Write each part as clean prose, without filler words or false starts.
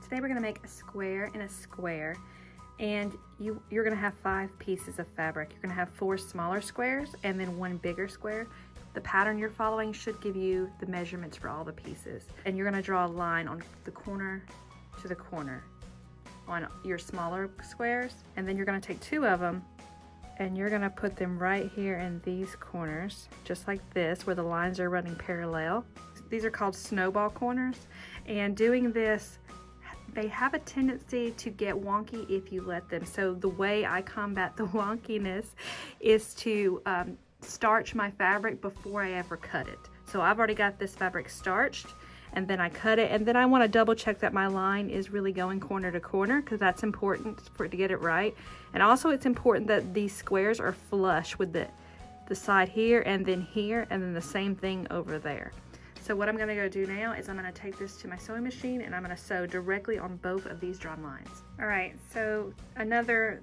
Today we're gonna make a square in a square, and you're gonna have 5 pieces of fabric. You're gonna have 4 smaller squares and then 1 bigger square. The pattern you're following should give you the measurements for all the pieces. And you're gonna draw a line on the corner to the corner on your smaller squares, and then you're gonna take 2 of them and you're gonna put them right here in these corners, just like this, where the lines are running parallel. These are called snowball corners, and doing this, they have a tendency to get wonky if you let them. So the way I combat the wonkiness is to starch my fabric before I ever cut it. So I've already got this fabric starched, and then I cut it, and then I want to double check that my line is really going corner to corner, because that's important for it to get it right. And also it's important that these squares are flush with the side here and then the same thing over there. So what I'm gonna go do now is I'm gonna take this to my sewing machine and I'm gonna sew directly on both of these drawn lines. All right, so another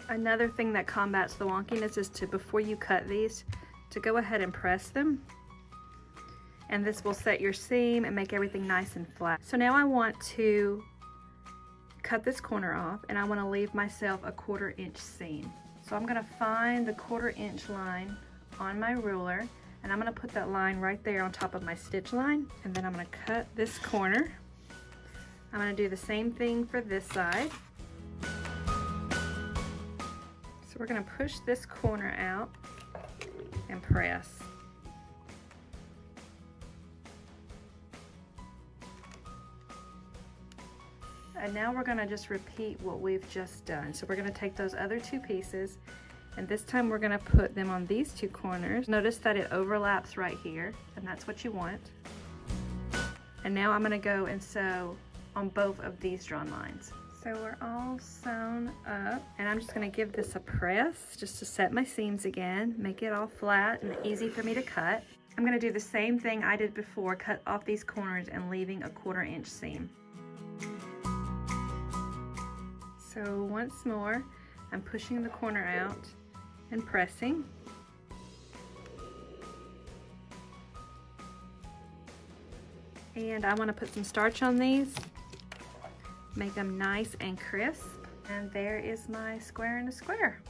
thing that combats the wonkiness is to, before you cut these, to go ahead and press them. And this will set your seam and make everything nice and flat. So now I want to cut this corner off, and I want to leave myself a 1/4 inch seam. So I'm gonna find the 1/4 inch line on my ruler, and I'm gonna put that line right there on top of my stitch line, and then I'm gonna cut this corner. I'm gonna do the same thing for this side. So we're gonna push this corner out and press. And now we're gonna just repeat what we've just done. So we're gonna take those other 2 pieces, and this time we're gonna put them on these 2 corners. Notice that it overlaps right here, and that's what you want. And now I'm gonna go and sew on both of these drawn lines. So we're all sewn up, and I'm just gonna give this a press just to set my seams again, make it all flat and easy for me to cut. I'm gonna do the same thing I did before, cut off these corners and leaving a 1/4 inch seam. So once more, I'm pushing the corner out and pressing. And I want to put some starch on these, make them nice and crisp. And there is my square in a square.